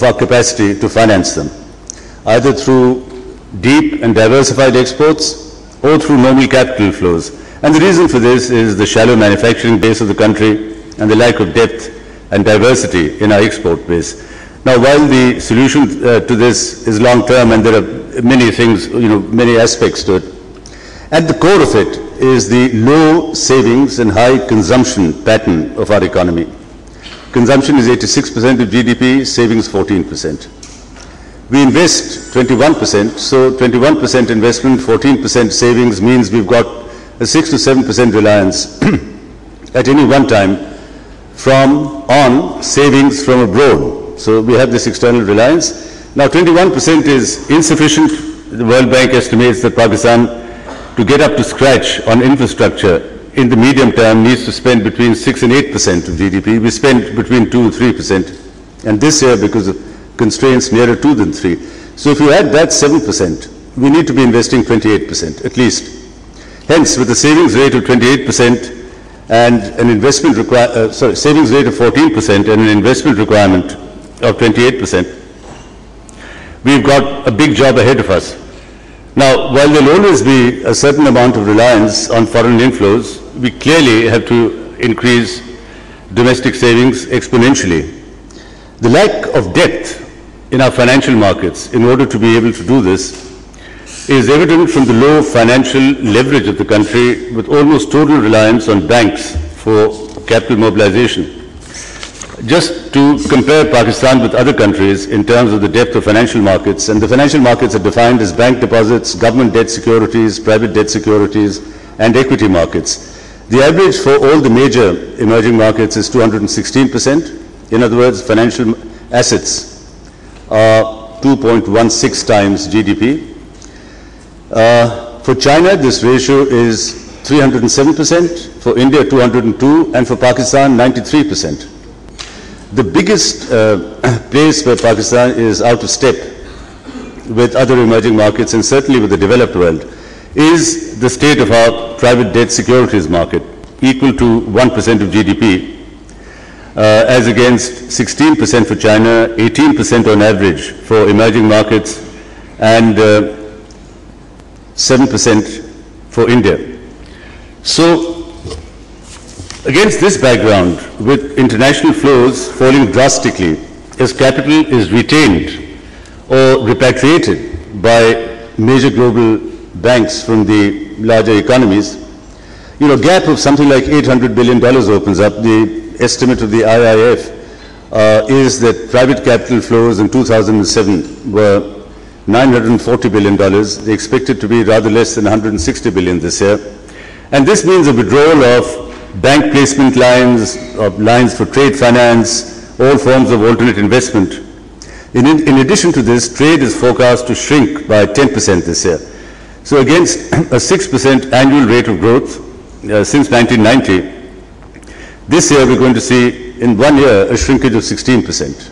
of our capacity to finance them, either through deep and diversified exports or through normal capital flows. And the reason for this is the shallow manufacturing base of the country and the lack of depth and diversity in our export base. Now, while the solution to this is long-term, and there are many things, many aspects to it, at the core of it is the low savings and high consumption pattern of our economy. Consumption is 86% of GDP, savings 14%. We invest 21%, so 21% investment, 14% savings means we've got a 6 to 7% reliance at any one time on savings from abroad. So we have this external reliance. Now 21% is insufficient. The World Bank estimates that Pakistan, to get up to scratch on infrastructure in the medium term, needs to spend between 6 and 8% of GDP. We spend between 2 and 3%. And this year, because of constraints, nearer 2 than 3. So if you add that 7%, we need to be investing 28% at least. Hence, with a savings rate of 28% and an investment savings rate of 14% and an investment requirement of 28%, we've got a big job ahead of us. Now, while there will always be a certain amount of reliance on foreign inflows, we clearly have to increase domestic savings exponentially. The lack of depth in our financial markets in order to be able to do this is evident from the low financial leverage of the country, with almost total reliance on banks for capital mobilization. Just to compare Pakistan with other countries in terms of the depth of financial markets, and the financial markets are defined as bank deposits, government debt securities, private debt securities, and equity markets. The average for all the major emerging markets is 216%. In other words, financial assets are 2.16 times GDP. For China, this ratio is 307%, for India 202%, and for Pakistan 93%. The biggest place where Pakistan is out of step with other emerging markets, and certainly with the developed world, is the state of our private debt securities market, equal to 1% of GDP, as against 16% for China, 18% on average for emerging markets, and 7% for India. So, against this background, with international flows falling drastically as capital is retained or repatriated by major global banks from the larger economies, a gap of something like $800 billion opens up. The estimate of the IIF is that private capital flows in 2007 were $940 billion. They expect it to be rather less than $160 billion this year. And this means a withdrawal of bank placement lines, of lines for trade finance, all forms of alternate investment. In addition to this, trade is forecast to shrink by 10% this year. So against a 6% annual rate of growth since 1990, this year we're going to see in 1 year a shrinkage of 16%.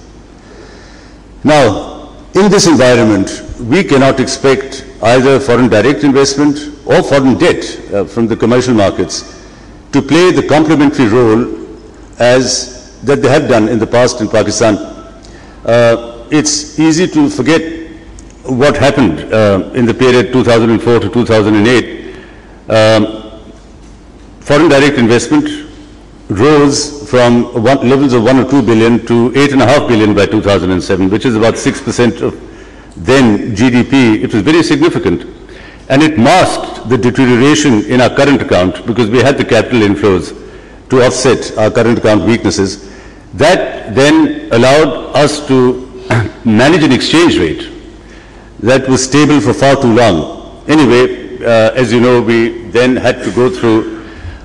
Now, in this environment, we cannot expect either foreign direct investment or foreign debt from the commercial markets to play the complementary role as that they have done in the past in Pakistan. It's easy to forget what happened in the period 2004 to 2008. Foreign direct investment rose from levels of 1 or 2 billion to 8.5 billion by 2007, which is about 6% of then GDP. It was very significant. And it masked the deterioration in our current account because we had the capital inflows to offset our current account weaknesses. That then allowed us to manage an exchange rate that was stable for far too long. Anyway, as you know, we then had to go through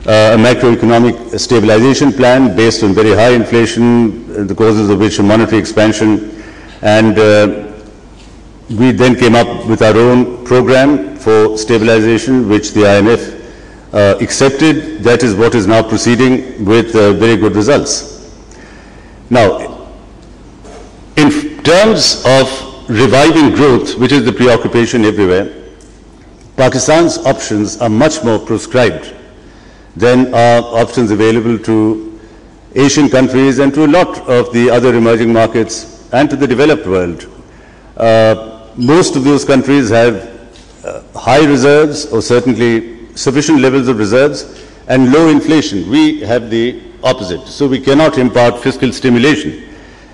a macroeconomic stabilization plan based on very high inflation, the causes of which are monetary expansion, and we then came up with our own program for stabilization, which the IMF accepted. That is what is now proceeding with very good results. Now, in terms of reviving growth, which is the preoccupation everywhere, Pakistan's options are much more proscribed than are options available to Asian countries and to a lot of the other emerging markets and to the developed world. Most of those countries have high reserves, or certainly sufficient levels of reserves, and low inflation. We have the opposite. So we cannot impart fiscal stimulation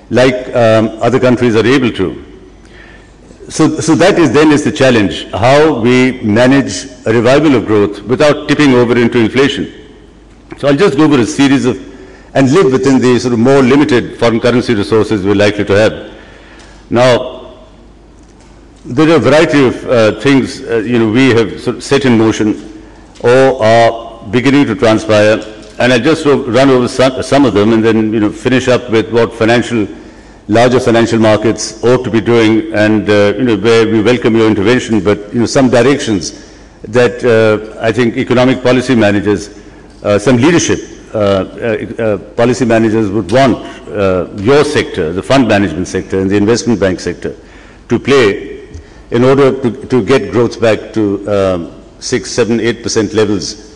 like other countries are able to. So that is the challenge, how we manage a revival of growth without tipping over into inflation. So I'll just go over a series of, and live within the sort of more limited foreign currency resources we're likely to have. Now, there are a variety of things we have sort of set in motion or are beginning to transpire, and I'll just run over some of them and then finish up with what larger financial markets ought to be doing, and where we welcome your intervention, but some directions that I think economic policy managers, some leadership policy managers would want your sector, the fund management sector and the investment bank sector, to play in order to get growth back to 6, 7, 8% levels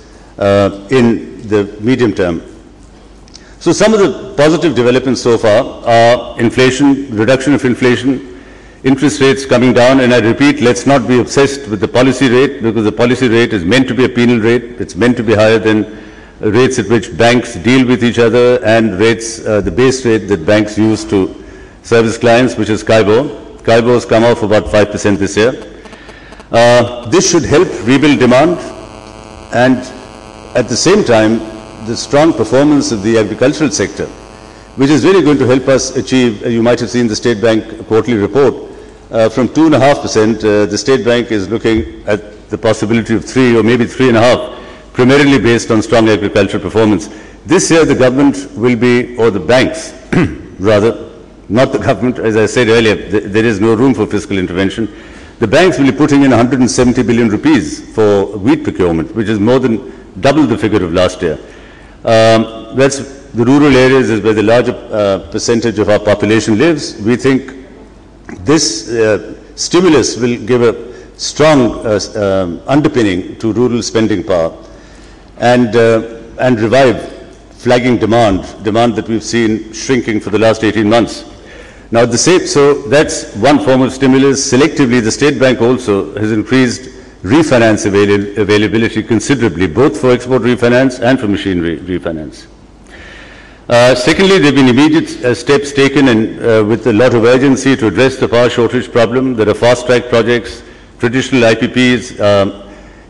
in the medium term. So some of the positive developments so far are inflation, reduction of inflation, interest rates coming down, and I repeat, let's not be obsessed with the policy rate, because the policy rate is meant to be a penal rate. It's meant to be higher than rates at which banks deal with each other and rates, the base rate that banks use to service clients, which is CIBOR. CIBOR has come off about 5% this year. This should help rebuild demand, and at the same time, the strong performance of the agricultural sector, which is really going to help us achieve, you might have seen the State Bank quarterly report, from 2.5%, the State Bank is looking at the possibility of 3 or maybe 3.5%, primarily based on strong agricultural performance. This year the government will be, or the banks rather, not the government, as I said earlier, there is no room for fiscal intervention. The banks will be putting in 170 billion rupees for wheat procurement, which is more than double the figure of last year. That's the rural areas is where the larger percentage of our population lives. We think this stimulus will give a strong underpinning to rural spending power and revive flagging demand that we've seen shrinking for the last 18 months. Now, so that's one form of stimulus. Selectively, the State Bank also has increased refinance availability considerably, both for export refinance and for machinery refinance. Secondly, there have been immediate steps taken with a lot of urgency to address the power shortage problem. There are fast-track projects, traditional IPPs,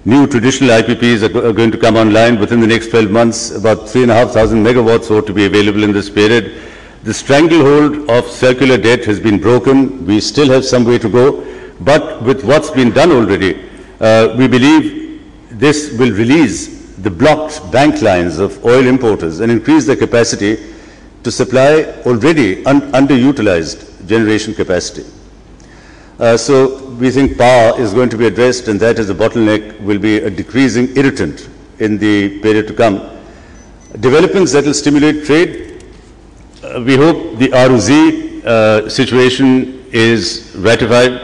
new traditional IPPs are going to come online within the next 12 months. About 3,500 megawatts ought to be available in this period. The stranglehold of circular debt has been broken. We still have some way to go, but with what's been done already, we believe this will release the blocked bank lines of oil importers and increase their capacity to supply already underutilized generation capacity. So we think power is going to be addressed, and that as a bottleneck will be a decreasing irritant in the period to come. Developments that will stimulate trade. We hope the ROZ situation is ratified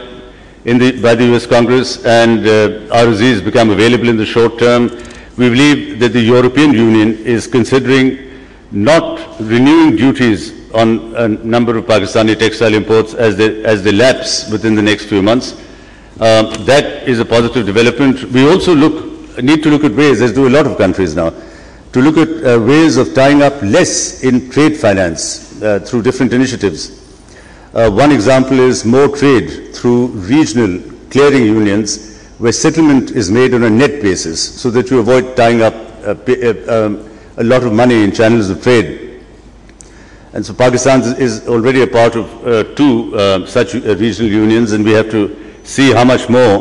by the US Congress, and ROZs become available in the short term. We believe that the European Union is considering not renewing duties on a number of Pakistani textile imports as they lapse within the next few months. That is a positive development. We also need to look at ways, as do a lot of countries now, to look at ways of tying up less in trade finance through different initiatives. One example is more trade through regional clearing unions, where settlement is made on a net basis, so that you avoid tying up a lot of money in channels of trade. And so Pakistan is already a part of two such regional unions, and we have to see how much more